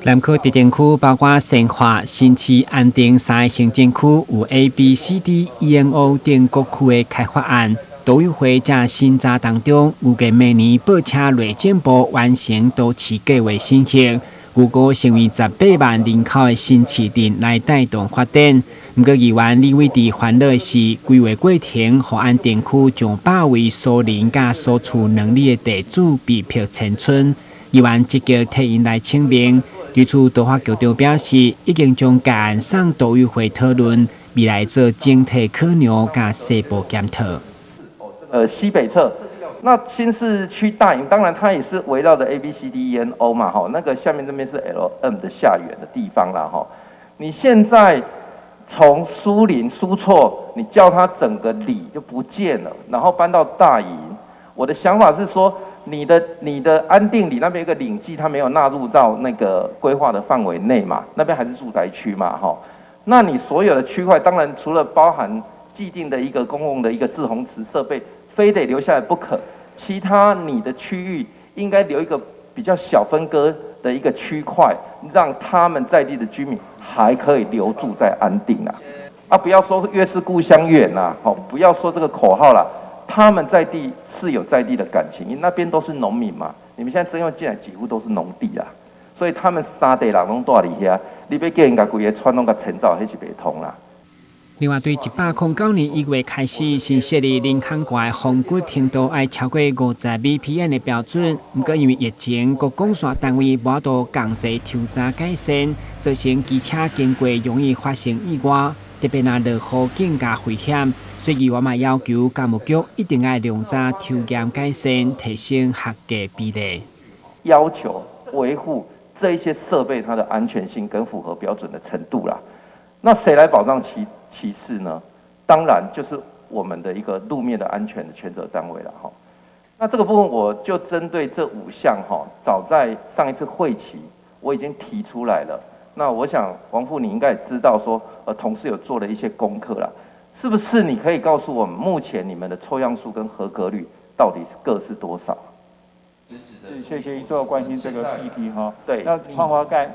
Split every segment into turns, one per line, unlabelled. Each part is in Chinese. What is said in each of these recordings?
南科特定区包括生化、新市、安定三行政区有 A、B、C、D、E、N、O 等各区的开发案。都有会在审查当中，预计明年报车内政部完成都市计划申请，预估成为18万人口的新市镇来带动发展。不过，议员李伟智欢乐的是，规划过程互安定区上百位所人甲所处能力的地主被迫迁村。议员积极替因来请命。对此，都发局长表示，已经将该案送都委会讨论，未来做整体考量甲细部检讨。
西北侧，那新市区大营，当然它也是围绕着 A、B、C、D、E、N、O 嘛，哈，那个下面这边是 L、M 的下缘的地方啦，哈。你现在从苏林苏措，你叫它整个里就不见了，然后搬到大营。我的想法是说，你的安定里那边有个岭记，它没有纳入到那个规划的范围内嘛，那边还是住宅区嘛，哈。那你所有的区块，当然除了包含既定的一个公共的一个滞洪池设备。非得留下来不可，其他你的区域应该留一个比较小分割的一个区块，让他们在地的居民还可以留住在安定啊！不要说越是故乡远呐，不要说这个口号啦，他们在地是有在地的感情，因为那边都是农民嘛，你们现在征用进来几乎都是农地啦，所以他们三地人拢住伫遐，你要叫人家规个村拢甲迁走，那是袂通啦。
另外，对109年1月开始新设立林康怪风骨程度要超过50 VPN 的标准，不过因为疫情，各公线单位无多降制抽查改善，造成机车经过容易发生意外，特别若落雨更加危险。所以，我嘛要求干务局一定要量查抽验改善，提升合格比例，
要求维护这一些设备它的安全性跟符合标准的程度啦。那谁来保障其事呢？当然就是我们的一个路面的安全的权责单位了哈。那这个部分我就针对这5项哈，早在上一次会期我已经提出来了。那我想王副你应该也知道说，同事有做了一些功课啦，是不是？你可以告诉我们目前你们的抽样数跟合格率到底各是多少？
谢谢一座关心这个议题哈。
对，
那矿花盖。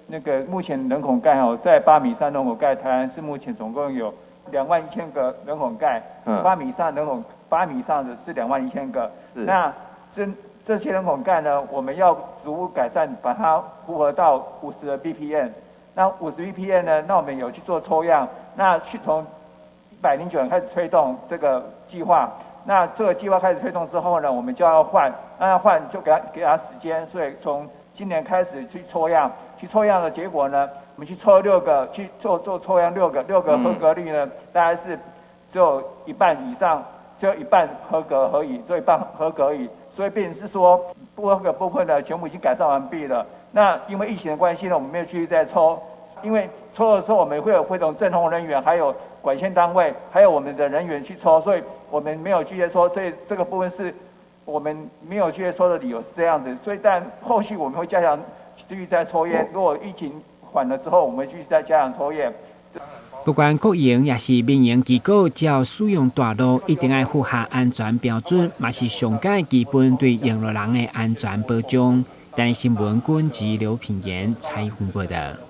那个目前人孔盖哦，在8米以上人孔盖，台湾是目前总共有21000个人孔盖，8米以上8米以上的是21000个。那这些人孔盖呢，我们要逐步改善，把它符合到50的 BPM。那50 BPM 呢，那我们有去做抽样，那从109年开始推动这个计划。那这个计划开始推动之后呢，我们就要换，那要换就给他时间，所以从今年开始去抽样，的结果呢，我们去抽6个，去做抽样6个合格率呢，大概是只有一半以上，只有一半合格而已，只有一半合格而已。所以变成是说不合格部分呢，全部已经改善完毕了。那因为疫情的关系呢，我们没有继续再抽，因为抽的时候我们会有会同政风人员，还有管线单位，还有我们的人员去抽，所以我们没有继续抽，所以这个部分是。我们没有去抽的理由是这样子，所以但后续我们会加强继续再抽验。如果疫情缓了之后，我们继续再加强抽验。
不管国营也是民营机构，只要使用大路，一定要符合安全标准，嘛是上界基本对用路人的安全保障。但新闻军及刘品言采访报道。